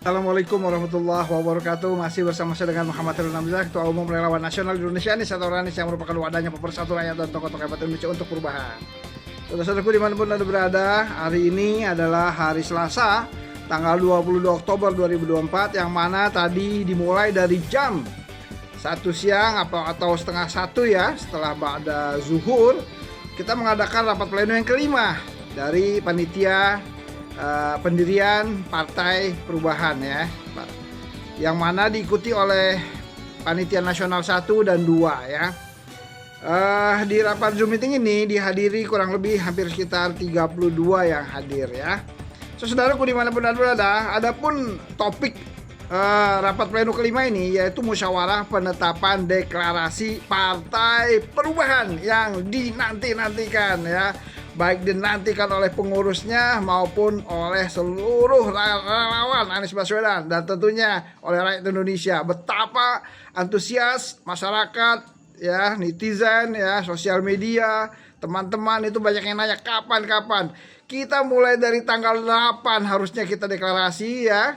Assalamualaikum warahmatullahi wabarakatuh. Masih bersama saya dengan Muhammad Ridwan Hamzah, Ketua Umum Relawan Nasional Indonesia Anies atau Anies, yang merupakan wadahnya pemersatu rakyat dan tokoh-tokoh hebat Indonesia untuk perubahan. Saudara-saudaraku dimanapun Anda berada, hari ini adalah hari Selasa, tanggal 22 Oktober 2024, yang mana tadi dimulai dari jam 1 siang atau setengah 1 ya, setelah ba'da zuhur, kita mengadakan rapat pleno yang kelima dari panitia pendirian Partai Perubahan ya, yang mana diikuti oleh panitia nasional 1 dan 2 ya. Di rapat Zoom meeting ini dihadiri kurang lebih hampir sekitar 32 yang hadir ya. Saudaraku dimanapun Anda berada, adapun topik rapat pleno kelima ini yaitu musyawarah penetapan deklarasi Partai Perubahan yang dinanti-nantikan ya, baik dinantikan oleh pengurusnya maupun oleh seluruh relawan Anies Baswedan dan tentunya oleh rakyat Indonesia. Betapa antusias masyarakat ya, netizen ya, sosial media, teman-teman itu banyak yang nanya kapan. Kita mulai dari tanggal 8 harusnya kita deklarasi ya.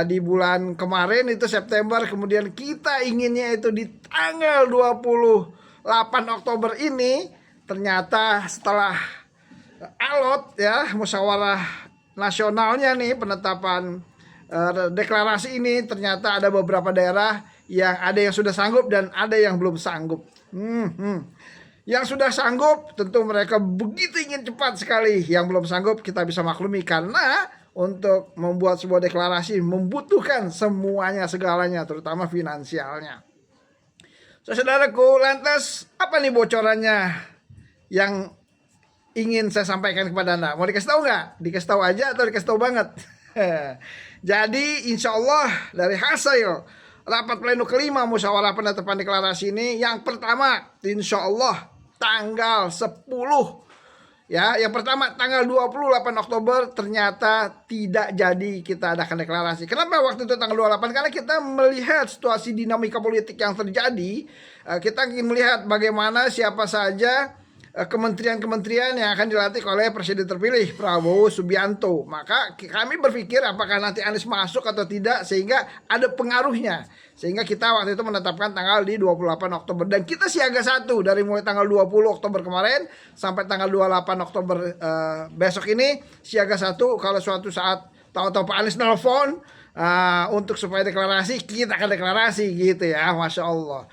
Di bulan kemarin itu September, kemudian kita inginnya itu di tanggal 28 Oktober ini. Ternyata setelah alot ya musyawarah nasionalnya nih, penetapan deklarasi ini, ternyata ada beberapa daerah yang ada yang sudah sanggup dan ada yang belum sanggup. Yang sudah sanggup tentu mereka begitu ingin cepat sekali. Yang belum sanggup kita bisa maklumi, karena untuk membuat sebuah deklarasi membutuhkan semuanya, segalanya, terutama finansialnya. Saudaraku, lantas apa nih bocorannya yang ingin saya sampaikan kepada Anda? Mau dikasih tahu nggak? Dikasih tahu aja atau dikasih tahu banget? Jadi insya Allah dari hasil rapat pleno kelima musyawarah penetapan deklarasi ini, yang pertama insya Allah tanggal 10 ya, yang pertama tanggal 28 Oktober ternyata tidak jadi kita adakan deklarasi. Kenapa waktu itu tanggal 28? Karena kita melihat situasi dinamika politik yang terjadi. Kita ingin melihat bagaimana siapa saja kementerian-kementerian yang akan dilantik oleh Presiden terpilih Prabowo Subianto. Maka kami berpikir apakah nanti Anies masuk atau tidak, sehingga ada pengaruhnya. Sehingga kita waktu itu menetapkan tanggal di 28 Oktober. Dan kita siaga 1 dari mulai tanggal 20 Oktober kemarin sampai tanggal 28 Oktober besok ini. Siaga 1, kalau suatu saat tahu-tahu Pak Anies nelfon untuk supaya deklarasi, kita akan deklarasi gitu ya. Masya Allah.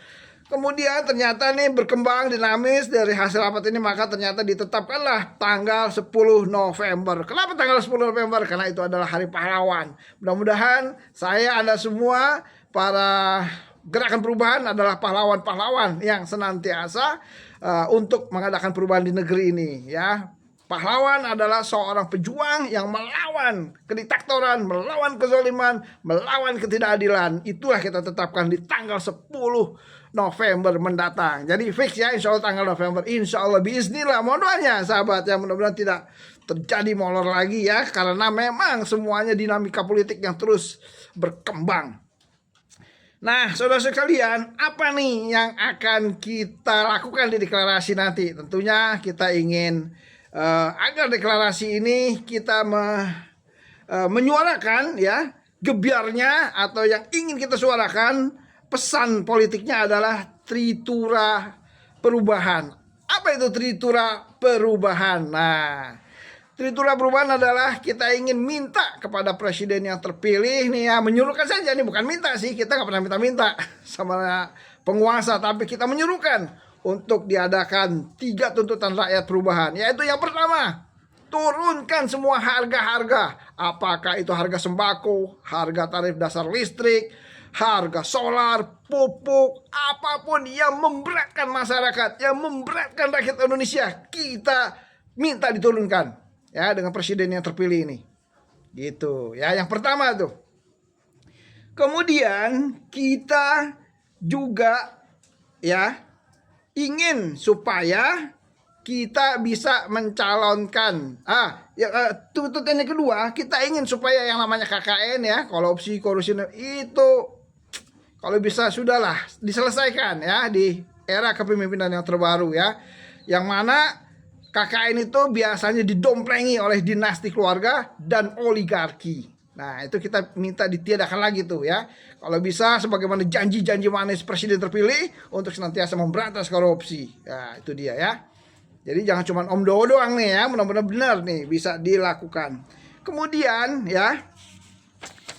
Kemudian ternyata nih berkembang dinamis dari hasil rapat ini, maka ternyata ditetapkanlah tanggal 10 November. Kenapa tanggal 10 November? Karena itu adalah Hari Pahlawan. Mudah-mudahan saya, Anda semua, para gerakan perubahan adalah pahlawan-pahlawan yang senantiasa untuk mengadakan perubahan di negeri ini ya. Pahlawan adalah seorang pejuang yang melawan kediktatoran, melawan kezaliman, melawan ketidakadilan. Itulah kita tetapkan di tanggal 10 November mendatang. Jadi fix ya, insya Allah tanggal November, insya Allah biiznillah. Mohon doanya sahabat ya, mudah-mudahan tidak terjadi molor lagi ya, karena memang semuanya dinamika politik yang terus berkembang. Nah, saudara-saudara sekalian, apa nih yang akan kita lakukan di deklarasi nanti? Tentunya kita ingin agar deklarasi ini kita menyuarakan ya, gebiarnya atau yang ingin kita suarakan, pesan politiknya adalah Tritura Perubahan. Apa itu Tritura Perubahan? Nah, Tritura Perubahan adalah kita ingin minta kepada presiden yang terpilih nih ya, menyuruhkan saja nih, bukan minta sih, kita nggak pernah minta-minta sama penguasa, tapi kita menyuruhkan untuk diadakan 3 tuntutan rakyat perubahan, yaitu yang pertama, turunkan semua harga-harga, apakah itu harga sembako, harga tarif dasar listrik, harga solar, pupuk, apapun yang memberatkan masyarakat, yang memberatkan rakyat Indonesia, kita minta diturunkan ya dengan presiden yang terpilih ini. Gitu ya, yang pertama tuh. Kemudian kita juga ya ingin supaya kita bisa mencalonkan tuntutan yang kedua, kita ingin supaya yang namanya KKN ya, korupsi itu kalau bisa sudahlah diselesaikan ya di era kepemimpinan yang terbaru ya, yang mana KKN itu biasanya didomplengi oleh dinasti keluarga dan oligarki. Nah, itu kita minta ditiadakan lagi tuh ya. Kalau bisa sebagaimana janji-janji manis presiden terpilih untuk senantiasa memberantas korupsi. Ya, itu dia ya. Jadi jangan cuma omdo doang nih ya, mudah-mudahan benar nih bisa dilakukan. Kemudian ya,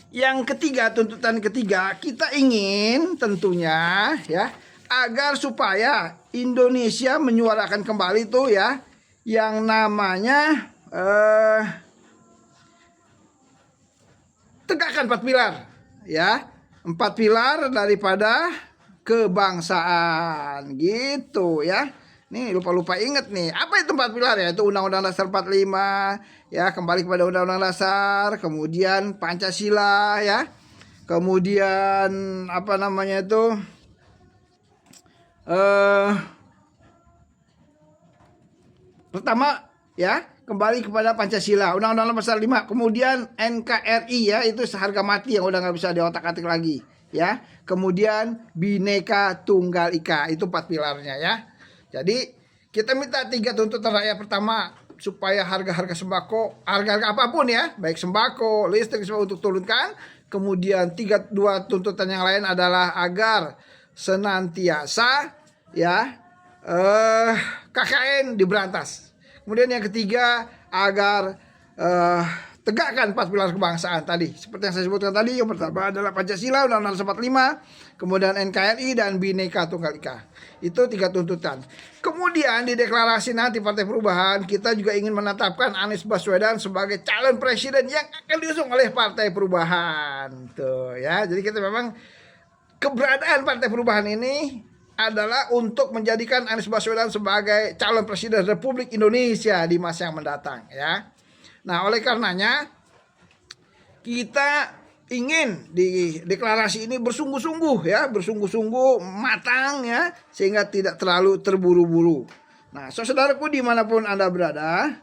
yang ketiga, tuntutan ketiga, kita ingin tentunya ya agar supaya Indonesia menyuarakan kembali tuh ya yang namanya tegakkan 4 pilar ya, 4 pilar daripada kebangsaan gitu ya. Nih lupa-lupa inget nih, apa itu 4 pilar ya? Itu Undang-Undang Dasar 45 ya, kembali kepada Undang-Undang Dasar, kemudian Pancasila ya, kemudian apa namanya itu pertama ya, kembali kepada Pancasila, Undang-Undang Dasar 5, kemudian NKRI ya, itu seharga mati yang udah nggak bisa diotak-atik lagi ya, kemudian Bhinneka Tunggal Ika, itu 4 pilarnya ya. Jadi kita minta 3 tuntutan rakyat. Pertama, supaya harga-harga sembako, harga-harga apapun ya, baik sembako, listrik semua untuk turunkan. Kemudian 2 tuntutan yang lain adalah agar senantiasa ya KKN diberantas. Kemudian yang ketiga, agar tegakkan 4 pilar kebangsaan tadi. Seperti yang saya sebutkan tadi, yang pertama adalah Pancasila, Undang-Undang 45, kemudian NKRI dan Bhinneka Tunggal Ika. Itu 3 tuntutan. Kemudian di deklarasi nanti Partai Perubahan, kita juga ingin menetapkan Anies Baswedan sebagai calon presiden yang akan diusung oleh Partai Perubahan. Tuh ya. Jadi kita memang keberadaan Partai Perubahan ini adalah untuk menjadikan Anies Baswedan sebagai calon presiden Republik Indonesia di masa yang mendatang ya. Nah, oleh karenanya kita ingin di deklarasi ini bersungguh-sungguh ya, bersungguh-sungguh matang ya, sehingga tidak terlalu terburu-buru. Nah, saudaraku dimanapun Anda berada,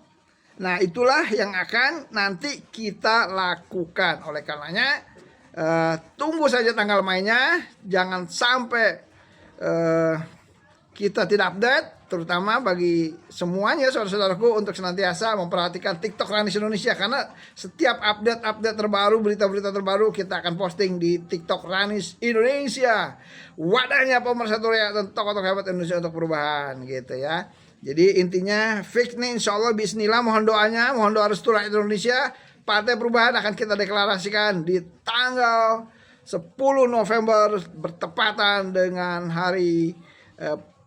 nah itulah yang akan nanti kita lakukan. Oleh karenanya tunggu saja tanggal mainnya, jangan sampai kita tidak update, terutama bagi semuanya saudara-saudaraku untuk senantiasa memperhatikan TikTok Ranis Indonesia, karena setiap update terbaru, berita-berita terbaru kita akan posting di TikTok Ranis Indonesia, wadahnya pemersatu rakyat dan tokoh-tokoh hebat Indonesia untuk perubahan gitu ya. Jadi intinya fix nih, insya Allah bismillah, mohon doanya, mohon doa restu rakyat Indonesia. Partai Perubahan akan kita deklarasikan di tanggal 10 November bertepatan dengan hari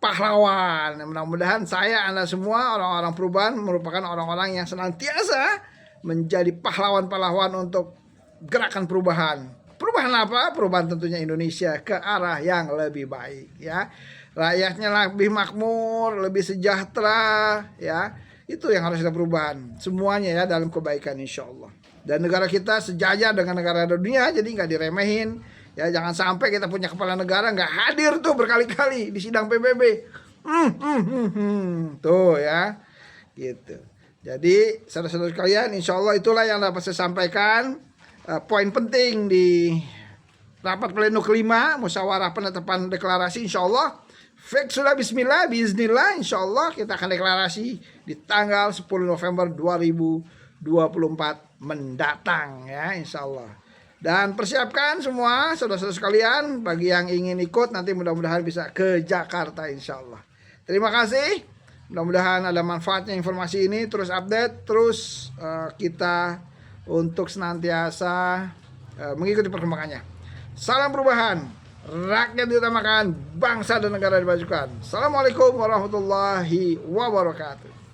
pahlawan. Mudah-mudahan saya, Anda semua, orang-orang perubahan merupakan orang-orang yang senantiasa menjadi pahlawan-pahlawan untuk gerakan perubahan. Perubahan apa? Perubahan tentunya Indonesia ke arah yang lebih baik ya. Rakyatnya lebih makmur, lebih sejahtera ya. Itu yang harus kita perubahan. Semuanya ya dalam kebaikan insya Allah. Dan negara kita sejajar dengan negara dunia, jadi nggak diremehin. Ya, jangan sampai kita punya kepala negara nggak hadir tuh berkali-kali di sidang PBB. Tuh ya, gitu. Jadi saudara-saudara sekalian, insya Allah itulah yang dapat saya sampaikan. Poin penting di rapat pleno kelima musyawarah penetapan deklarasi, insya Allah. Fix sudah bismillah, biiznillah, insya Allah kita akan deklarasi di tanggal 10 November 2024 mendatang ya, insya Allah. Dan persiapkan semua saudara-saudara sekalian, bagi yang ingin ikut nanti mudah-mudahan bisa ke Jakarta insya Allah. Terima kasih, mudah-mudahan ada manfaatnya informasi ini. Terus update, terus kita untuk senantiasa mengikuti perkembangannya. Salam perubahan, rakyat diutamakan, bangsa dan negara dimajukan. Assalamualaikum warahmatullahi wabarakatuh.